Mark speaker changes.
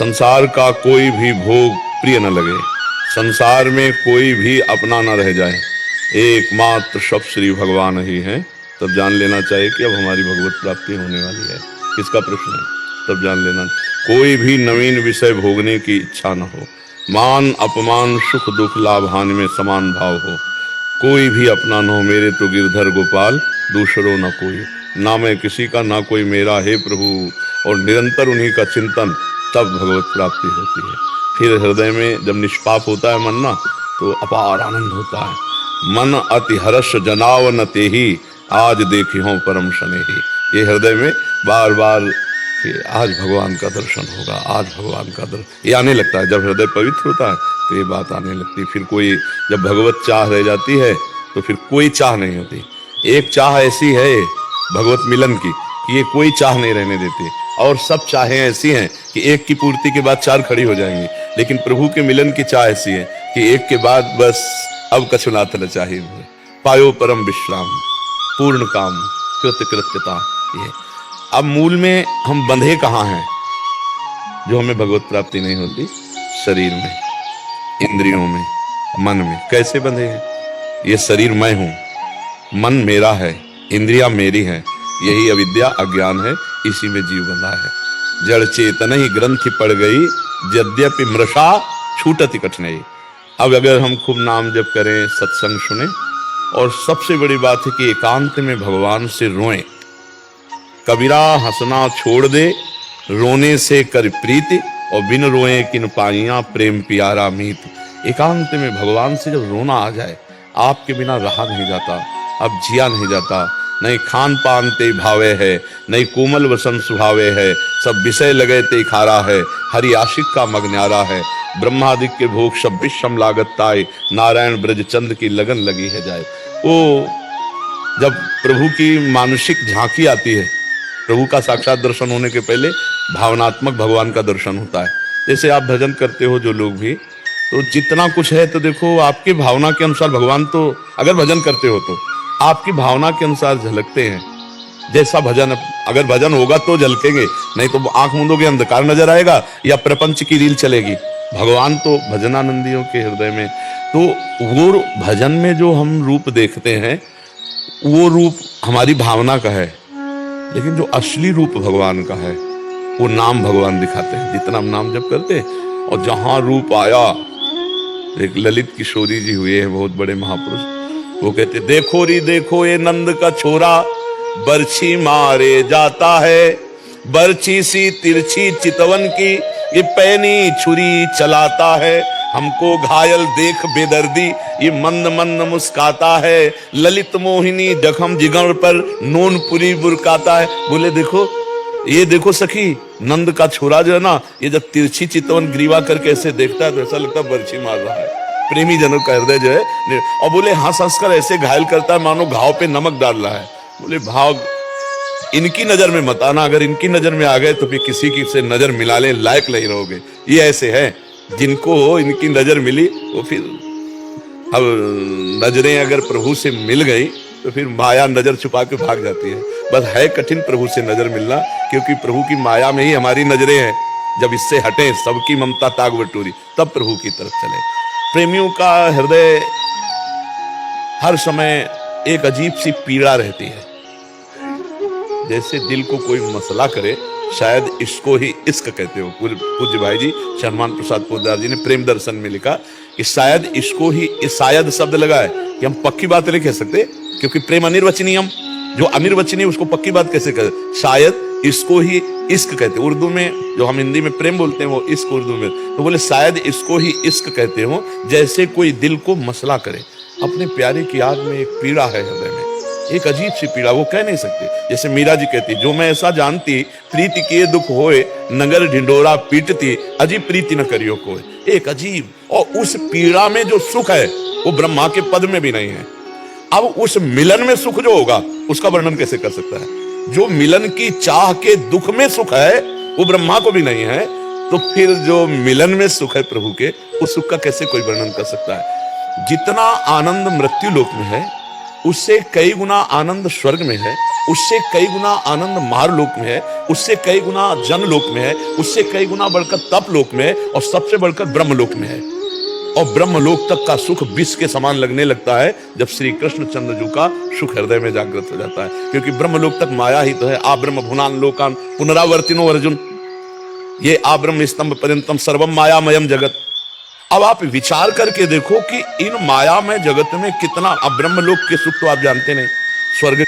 Speaker 1: संसार का कोई भी भोग प्रिय न लगे, संसार में कोई भी अपना न रह जाए, एकमात्र सब श्री भगवान ही हैं। तब जान लेना चाहिए कि अब हमारी भगवत प्राप्ति होने वाली है। किसका प्रश्न है? तब जान लेना कोई भी नवीन विषय भोगने की इच्छा न हो, मान अपमान सुख दुख लाभ हानि में समान भाव हो, कोई भी अपना न हो, मेरे तो गिरधर गोपाल दूसरों न कोई, ना मैं किसी का ना कोई मेरा, हे प्रभु, और निरंतर उन्हीं का चिंतन, तब भगवत प्राप्ति होती है। फिर हृदय में जब निष्पाप होता है मन ना, तो अपार आनंद होता है। मन अति हर्ष जनाव न तेहि, आज देखी हो परम स्नेही। ये हृदय में बार बार कि आज भगवान का दर्शन होगा, आज भगवान का दर्शन, ये आने लगता है। जब हृदय पवित्र होता है तो ये बात आने लगती है। फिर कोई जब भगवत चाह रह जाती है तो फिर कोई चाह नहीं होती। एक चाह ऐसी है भगवत मिलन की कि ये कोई चाह नहीं रहने देती, और सब चाहें ऐसी हैं कि एक की पूर्ति के बाद चार खड़ी हो जाएंगी। लेकिन प्रभु के मिलन की चाह ऐसी है कि एक के बाद बस अब कछुनाथ न चाहिए, पायो परम विश्राम, पूर्ण काम, कृत्य कृत्यता। ये अब मूल में हम बंधे कहाँ हैं जो हमें भगवत प्राप्ति नहीं होती? शरीर में, इंद्रियों में, मन में। कैसे बंधे हैं? ये शरीर मैं हूं, मन मेरा है, इंद्रिया मेरी है, यही अविद्या अज्ञान है, इसी में जीव बंधा है। जड़ चेतन ही ग्रंथि पड़ गई, यद्यपि मृषा छूटति कठिनाई। अब अगर हम खूब नाम जप करें, सत्संग सुने, और सबसे बड़ी बात है कि एकांत में भगवान से रोएं। कबीरा हंसना छोड़ दे, रोने से कर प्रीति, और बिन रोए किन पाइया प्रेम प्यारा मीत। एकांत में भगवान से जब रोना आ जाए, आपके बिना रहा नहीं जाता, अब जिया नहीं जाता। नहीं खान पान ते भावे है, नहीं कोमल वसन सुभावे है, सब विषय लगे ते खारा है, हरि आशिक का मग न्यारा है। ब्रह्मादिक के भोग सब विषम लागत ताए, नारायण ब्रज चंद की लगन लगी है जाए। वो जब प्रभु की मानसिक झांकी आती है, प्रभु का साक्षात दर्शन होने के पहले भावनात्मक भगवान का दर्शन होता है। जैसे आप भजन करते हो जो लोग भी, तो जितना कुछ है तो देखो आपकी भावना के अनुसार भगवान, तो अगर भजन करते हो तो आपकी भावना के अनुसार झलकते हैं। जैसा भजन, अगर भजन होगा तो झलकेंगे, नहीं तो आंख मूंदोगे अंधकार नजर आएगा या प्रपंच की रील चलेगी। भगवान तो भजनानंदियों के हृदय में, तो वो भजन में जो हम रूप देखते हैं वो रूप हमारी भावना का है, लेकिन जो असली रूप भगवान का है वो नाम भगवान दिखाते हैं। जितना हम नाम जप करते हैं, और जहां रूप आया, एक ललित किशोरी जी हुए हैं बहुत बड़े महापुरुष, वो कहते देखो री देखो ये नंद का छोरा, बरछी मारे जाता है, बरछी सी तिरछी चितवन की, ये पैनी छुरी चलाता है, हमको घायल देख बेदर्दी, ये मंद मंद मुस्काता है, ललित मोहिनी जखम जिगर पर नोनपुरी बुरकाता है। बोले देखो, ये देखो सखी, नंद का छोरा जो है ना, ये जब तिरछी चितवन ग्रीवा करके ऐसे देखता है तो ऐसा लगता है बरछी मार रहा है। प्रेमी जनों का हृदय जो है, और बोले हंस हंस कर ऐसे घायल करता है मानो घाव पे नमक डाल रहा है। बोले भाव इनकी नजर में मत आना, अगर इनकी नजर में आ गए तो फिर किसी की से नजर मिला ले लायक नहीं रहोगे। ये ऐसे हैं जिनको इनकी नजर मिली, वो फिर अब नजरें अगर प्रभु से मिल गई तो फिर माया नजर छुपा के भाग जाती है। बस है कठिन प्रभु से नजर मिलना, क्योंकि प्रभु की माया में ही हमारी नजरें हैं। जब इससे हटे सबकी ममता ताग बटोरी, तब प्रभु की तरफ चले। प्रेमियों का हृदय हर समय एक अजीब सी पीड़ा रहती है, जैसे दिल को कोई मसला करे, शायद इसको ही इश्क कहते हो। पूज्य भाई जी शर्मान प्रसाद पोद्दार जी ने प्रेम दर्शन में लिखा कि शायद इसको ही, शायद शब्द लगा है कि हम पक्की बात नहीं कह सकते, क्योंकि प्रेम अनिर्वचनीय, हम जो अनिर्वचनीय उसको पक्की बात कैसे कहें? शायद इसको ही इश्क कहते। उर्दू में जो हम हिंदी में प्रेम बोलते हैं वो इश्क उर्दू में, तो बोले शायद इसको ही इश्क कहते हो। जैसे कोई दिल को मसला करे, अपने प्यारे की याद में एक पीड़ा है हृदय में, एक अजीब सी पीड़ा, वो कह नहीं सकते। जैसे मीरा जी कहती, जो मैं ऐसा जानती, प्रीति किए दुख होए, नगर ढिंडोरा पीटती, अजीब प्रीति न करियो कोई। एक अजीब, और उस पीड़ा में जो सुख है वो ब्रह्मा के पद में भी नहीं है। अब उस मिलन में सुख जो होगा उसका वर्णन कैसे कर सकता है? जो मिलन की चाह के दुख में सुख है वो ब्रह्मा को भी नहीं है, तो फिर जो मिलन में सुख है प्रभु के, उस सुख का कैसे कोई वर्णन कर सकता है? जितना आनंद मृत्यु लोक में है, उससे कई गुना आनंद स्वर्ग में है, उससे कई गुना आनंद मारलोक में है, उससे कई गुना जनलोक में है, उससे कई गुना बढ़कर तपलोक में है, और सबसे बढ़कर ब्रह्मलोक में है। और ब्रह्मलोक तक का सुख विष के समान लगने लगता है जब श्री कृष्ण चंद्र जी का सुख हृदय में जागृत हो जाता है, क्योंकि ब्रह्मलोक तक माया ही तो है। आ ब्रह्म भुनान लोकान पुनरावर्तिनो अर्जुन, ये आ ब्रह्म स्तंभ पर्यंतम सर्वम मायामयम जगत। अब आप विचार करके देखो कि इन मायामय जगत में कितना, अब ब्रह्मलोक के सुख तो आप जानते नहीं, स्वर्ग